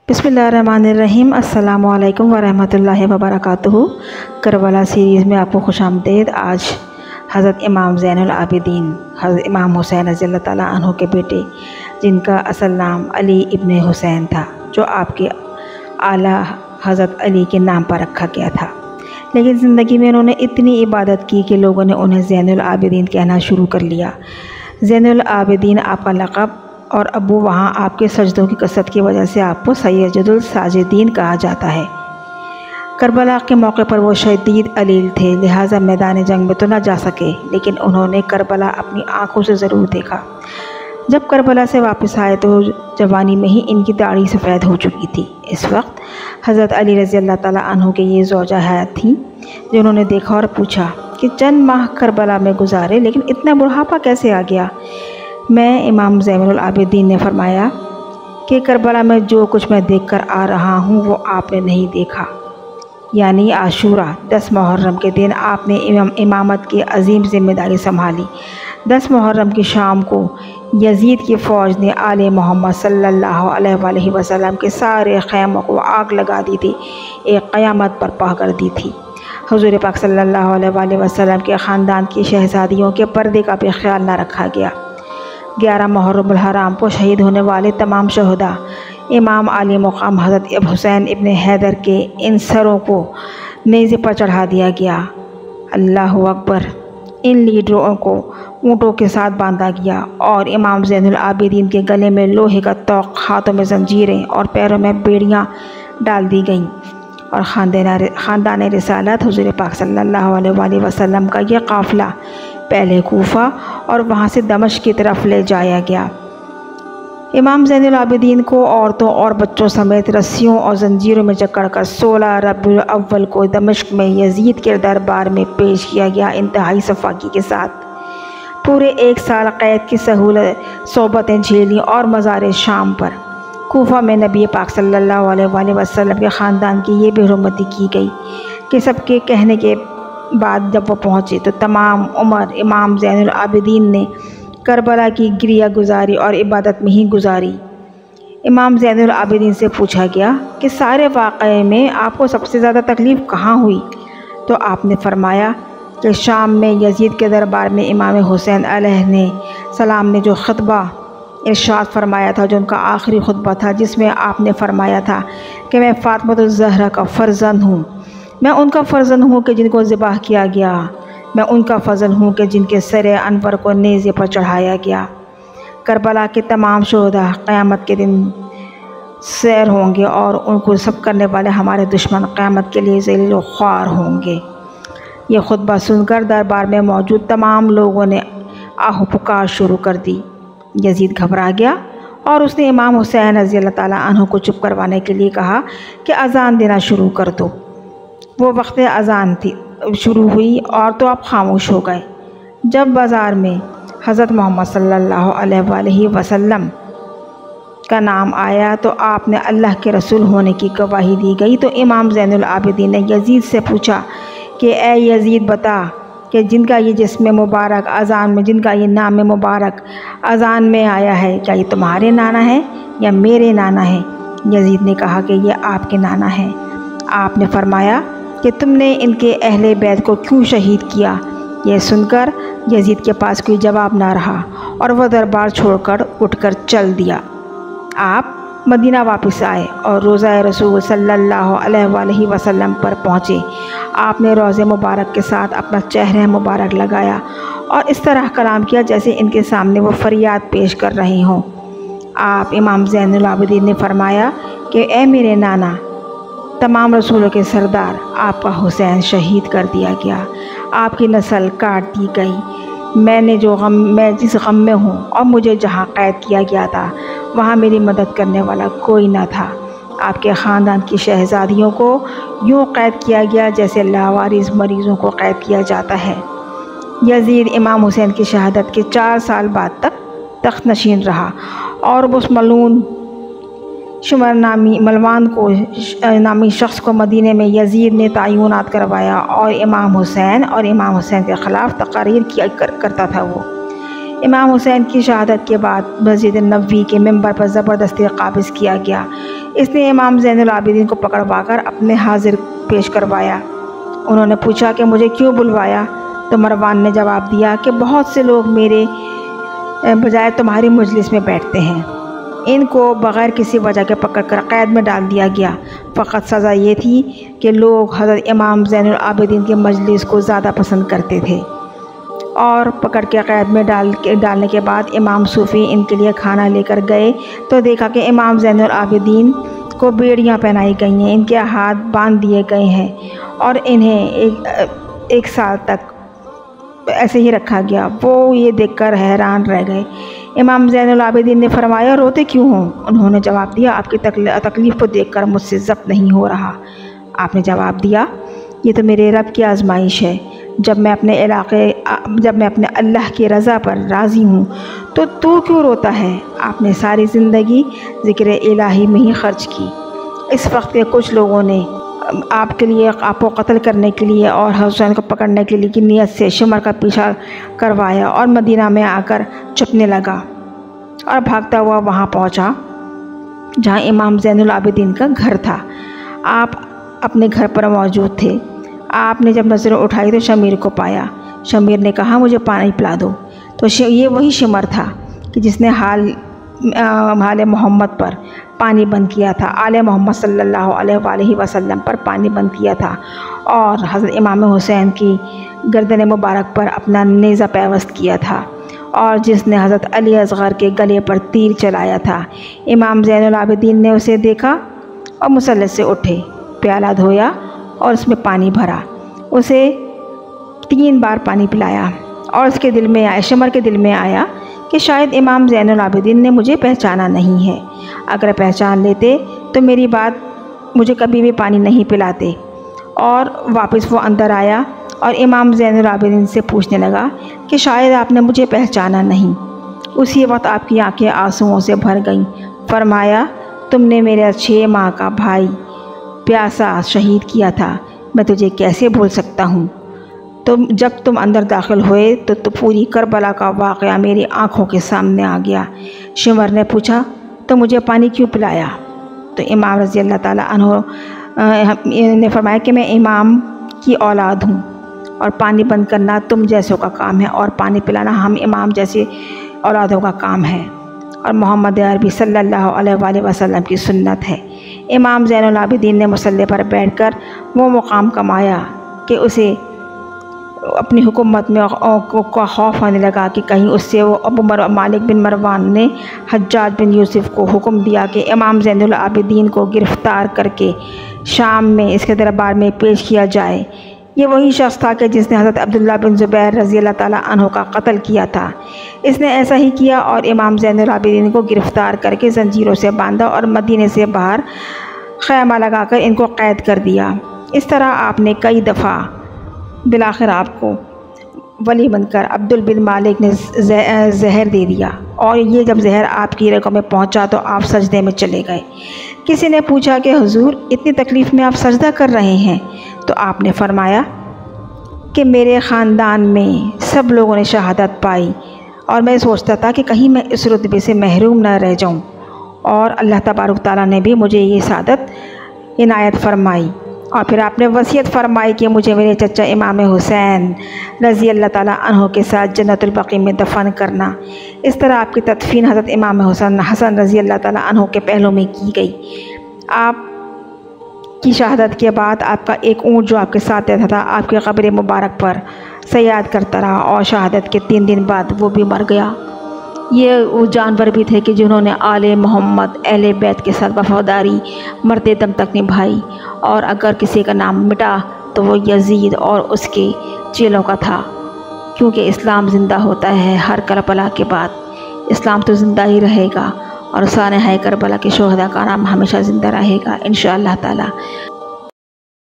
बिस्मिल्लाहिर्रहमानिर्रहीम। अस्सलामु अलैकुम वरहमतुल्लाहि वबरकातुहू। करबला सीरीज़ में आपको खुशामदीद। आज हज़रत इमाम ज़ैनुल आबिदीन हज़रत इमाम हुसैन रज़ियल्लाहु ताला अन्हु के बेटे, जिनका असल नाम अली इब्ने हुसैन था, जो आपके आला हज़रत अली के नाम पर रखा गया था, लेकिन ज़िंदगी में उन्होंने इतनी इबादत की कि लोगों ने उन्हें ज़ैनुल आबिदीन कहना शुरू कर लिया। ज़ैनुल आबिदीन आपका लक़ब और अबू वहाँ आपके सजदों की कसरत की वजह से आपको सैयदुल साजिदीन कहा जाता है। करबला के मौके पर वो शदीद अलील थे, लिहाजा मैदान जंग में तो न जा सके, लेकिन उन्होंने करबला अपनी आँखों से ज़रूर देखा। जब करबला से वापस आए तो जवानी में ही इनकी दाढ़ी सफ़ेद हो चुकी थी। इस वक्त हज़रत अली रज़ियल्लाहु ताला अन्हु के ये ज़ौजा हयात थी, जिन्होंने देखा और पूछा कि चंद माह करबला में गुजारे, लेकिन इतना बुढ़ापा कैसे आ गया। मैं इमाम ज़ैनुल आबिदीन ने फरमाया कि करबला में जो कुछ मैं देखकर आ रहा हूँ वो आपने नहीं देखा। यानी आशूरा 10 मुहर्रम के दिन आपने इमामत की अजीम जिम्मेदारी संभाली। 10 मुहर्रम की शाम को यजीद की फ़ौज ने आले मोहम्मद सल्लल्लाहु अलैहि वसल्लम के सारे ख़ैमों को आग लगा दी थी, एक क़यामत बर्पा कर दी थी। हुज़ूर पाक सल्लल्लाहु अलैहि वसल्लम के ख़ानदान की शहज़ादियों के पर्दे का भी ख्याल न रखा गया। 11 मुहर्रमुल हराम को शहीद होने वाले तमाम शहदा इमाम आली मुक़ाम हज़रत हुसैन इब्ने हैदर के इन सरों को नेज़े पर चढ़ा दिया गया। अल्लाहु अकबर। इन लीडरों को ऊँटों के साथ बांधा गया और इमाम ज़ैनुल आबिदीन के गले में लोहे का तोक़, हाथों में जंजीरें और पैरों में बेड़ियाँ डाल दी गईं और ख़ानदान रिसालत हुज़ूर पाक सल्लल्लाहु अलैहि वसल्लम का यह काफ़िला पहले कूफ़ा और वहाँ से दमिश्क की तरफ ले जाया गया। इमाम ज़ैनुल आबिदीन को औरतों और बच्चों समेत रस्सियों और जंजीरों में जकड़कर 16 रबीउल अव्वल को दमिश्क में यजीद के दरबार में पेश किया गया, इंतहाई सफाकी के साथ। पूरे 1 साल क़ैद की सोबतें झेली और मज़ार शाम पर कूफ़ा में नबी पाक सल्लल्लाहु अलैहि वसल्लम के ख़ानदान की ये बेहुरमती की गई कि सबके कहने के बाद जब वो पहुँचे तो तमाम उम्र इमाम ज़ैनुल आबिदीन ने करबला की गिरिया गुजारी और इबादत में ही गुजारी। इमाम ज़ैनुल आबिदीन से पूछा गया कि सारे वाक़े में आपको सबसे ज़्यादा तकलीफ़ कहाँ हुई, तो आपने फरमाया कि शाम में यजीद के दरबार में इमाम हुसैन अलैहि सलाम ने जो ख़ुतबा इरशाद फरमाया था, जो उनका आखिरी खुतबा था, जिसमें आपने फरमाया था कि मैं फ़ातिमा ज़हरा का फ़र्जंद हूँ, मैं उनका फ़र्जंद हूँ कि जिनको ज़िबाह किया गया, मैं उनका फ़ज़ल हूँ कि जिनके सर अनवर को नेज़े पर चढ़ाया गया। करबला के तमाम शोहदा क़यामत के दिन सैर होंगे और उनको सब करने वाले हमारे दुश्मन क़यामत के लिए ज़लील व ख्वार होंगे। ये खुतबा सुनकर दरबार में मौजूद तमाम लोगों ने आहो पुकार शुरू कर दी। यजीद घबरा गया और उसने इमाम हुसैन रज़ियल्लाहु ताला अन्हु को चुप करवाने के लिए कहा कि अज़ान देना शुरू कर दो। वो वक्त अज़ान थी शुरू हुई और तो आप खामोश हो गए। जब बाज़ार में हज़रत मोहम्मद सल्लल्लाहु अलैहि वसल्लम का नाम आया तो आपने अल्लाह के रसूल होने की गवाही दी गई। तो इमाम ज़ैनुल आबिदीन ने यजीद से पूछा कि ए यजीद, बता कि जिनका ये जिस्म मुबारक अज़ान में, जिनका ये नाम मुबारक अज़ान में आया है, क्या ये तुम्हारे नाना है या मेरे नाना है। यजीद ने कहा कि ये आपके नाना है। आपने फरमाया कि तुमने इनके अहले बैत को क्यों शहीद किया। यह सुनकर यजीद के पास कोई जवाब ना रहा और वह दरबार छोड़कर उठकर चल दिया। आप मदीना वापस आए और रोज़ा रसूल सल्लल्लाहु अलैहि वसल्लम पर पहुँचे। आपने रोज़े मुबारक के साथ अपना चेहरा मुबारक लगाया और इस तरह कलाम किया जैसे इनके सामने वो फरियाद पेश कर रहे हों। आप इमाम ज़ैनुल आबिदीन ने फरमाया कि ए मेरे नाना, तमाम रसूलों के सरदार, आपका हुसैन शहीद कर दिया गया, आपकी नस्ल काट दी गई। मैं जिस गम में हूँ और मुझे जहाँ क़ैद किया गया था वहाँ मेरी मदद करने वाला कोई ना था। आपके ख़ानदान की शहज़ादियों को यूँ क़ैद किया गया जैसे लावारिस मरीज़ों को क़ैद किया जाता है। यजीद इमाम हुसैन की शहादत के 4 साल बाद तक तख्त नशीन रहा और उस मलून शुमर मलवान को नामी शख्स को मदीने में यजीद ने तयनात करवाया और इमाम हुसैन के ख़िलाफ़ तकारीर किया करता था। वो इमाम हुसैन की शहादत के बाद मस्जिद नबवी के मिंबर पर ज़बरदस्ती काबिज़ किया गया। इसने इमाम ज़ैनुल आबिदीन को पकड़वाकर अपने हाजिर पेश करवाया। उन्होंने पूछा कि मुझे क्यों बुलवाया, तो मरवान ने जवाब दिया कि बहुत से लोग मेरे बजाय तुम्हारी मजलिस में बैठते हैं, इनको बग़ैर किसी वजह के पकड़कर क़ैद में डाल दिया गया। फ़कत सज़ा ये थी कि लोग हज़रत इमाम ज़ैनुल आबिदीन की मजलिस को ज़्यादा पसंद करते थे और पकड़ के क़ैद में डालने के बाद इमाम सूफ़ी इनके लिए खाना लेकर गए तो देखा कि इमाम ज़ैनुल आबिदीन को बेड़ियाँ पहनाई गई हैं, इनके हाथ बांध दिए गए हैं और इन्हें एक साल तक ऐसे ही रखा गया। वो ये देखकर हैरान रह गए। इमाम ज़ैनुल आबिदीन ने फरमाया, रोते क्यों हो? उन्होंने जवाब दिया, आपकी तकलीफ़ को देखकर मुझसे ज़ब्त नहीं हो रहा। आपने जवाब दिया, ये तो मेरे रब की आजमाइश है। जब मैं अपने अल्लाह की रज़ा पर राज़ी हूँ तो तू क्यों रोता है? आपने सारी ज़िंदगी ज़िक्र इलाही में ही खर्च की। इस वक्त के कुछ लोगों ने आपको कत्ल करने के लिए और हुसैन को पकड़ने के लिए की नीयत से शिमर का पीछा करवाया और मदीना में आकर छुपने लगा और भागता हुआ वहाँ पहुँचा जहाँ इमाम ज़ैनुल आबिदीन का घर था। आप अपने घर पर मौजूद थे। आपने जब नज़र उठाई तो शमीर को पाया। शमीर ने कहा, मुझे पानी पिला दो। तो ये वही शिमर था कि जिसने हाल मोहम्मद पर पानी बंद किया था, आले मोहम्मद सल्लल्लाहु अलैहि वसल्लम पर पानी बंद किया था और हज़रत इमाम हुसैन की गर्दन मुबारक पर अपना नेज़ा पैवस्त किया था और जिसने हज़रत अली असग़र के गले पर तीर चलाया था। इमाम ज़ैनुल आबिदीन ने उसे देखा और मुसल्ले से उठे, प्याला धोया और उसमें पानी भरा, उसे 3 बार पानी पिलाया और उसके दिल में आया, शिमर के दिल में आया कि शायद इमाम ज़ैनुल आबिदीन ने मुझे पहचाना नहीं है। अगर पहचान लेते तो मेरी बात मुझे कभी भी पानी नहीं पिलाते। और वापस वो अंदर आया और इमाम ज़ैनुल आबिदीन से पूछने लगा कि शायद आपने मुझे पहचाना नहीं। उसी वक्त आपकी आंखें आंसुओं से भर गईं। फरमाया, तुमने मेरे 6 माह का भाई प्यासा शहीद किया था, मैं तुझे कैसे भूल सकता हूँ। जब तुम अंदर दाखिल हुए तो पूरी करबला का वाक़या मेरी आँखों के सामने आ गया। शिमर ने पूछा, तो मुझे पानी क्यों पिलाया? तो इमाम रज़ी अल्लाह ताला अन्हु ने फरमाया कि मैं इमाम की औलाद हूँ और पानी बंद करना तुम जैसों का काम है और पानी पिलाना हम इमाम जैसे औलादों का काम है और मोहम्मद अरबी सल्लल्लाहु अलैहि वसल्लम की सुन्नत है। इमाम ज़ैनुल आबिदीन ने मुसल्ले पर बैठकर वो मुकाम कमाया कि उसे अपनी हुकूमत में का खौफ होने लगा कि कहीं उससे वो अबू मालिक बिन मरवान ने हज्जाज बिन यूसुफ़ को हुक्म दिया कि इमाम ज़ैनुल आबिदीन को गिरफ़्तार करके शाम में इसके दरबार में पेश किया जाए। ये वही शख्स था कि जिसने हज़रत अब्दुल्लाह बिन ज़ुबैर रज़ी अल्लाह ताला अन्हु का कत्ल किया था। इसने ऐसा ही किया और इमाम ज़ैनुल आबिदीन को गिरफ़्तार करके ज़ंजीरों से बांधा और मदीने से बाहर ख़ैमा लगाकर इनको क़ैद कर दिया। इस तरह आपने कई दफ़ा बिलाखिर आपको वली बनकर अब्दुल बिन मालिक ने जहर दे दिया और ये जब जहर आपकी रगों में पहुंचा तो आप सजदे में चले गए। किसी ने पूछा कि हुजूर, इतनी तकलीफ़ में आप सजदा कर रहे हैं? तो आपने फरमाया कि मेरे ख़ानदान में सब लोगों ने शहादत पाई और मैं सोचता था कि कहीं मैं इस रुतबे से महरूम न रह जाऊं और अल्लाह तबारक तआला ने भी मुझे ये सादत इनायत फरमाई। और फिर आपने वसीयत फरमाई कि मुझे मेरे चचा इमाम हुसैन रज़ी अल्लाह ताला अन्हु के साथ जन्नतुल बक़ी में दफन करना। इस तरह आपकी तदफीन हज़रत इमाम हसन रज़ी अल्लाह ताला अन्हु के पहलू में की गई। आप की शहादत के बाद आपका एक ऊँट जो आपके साथ रहता था आपके क़ब्र मुबारक पर सयाद करता रहा और शहादत के 3 दिन बाद वो भी मर गया। ये वो जानवर भी थे कि जिन्होंने आले मोहम्मद अहले बैत के साथ वफ़ादारी मरते दम तक निभाई और अगर किसी का नाम मिटा तो वो यजीद और उसके चेलों का था, क्योंकि इस्लाम ज़िंदा होता है हर करबला के बाद। इस्लाम तो ज़िंदा ही रहेगा और साने करबला के शोहदा का नाम हमेशा ज़िंदा रहेगा इंशाअल्लाह ताला।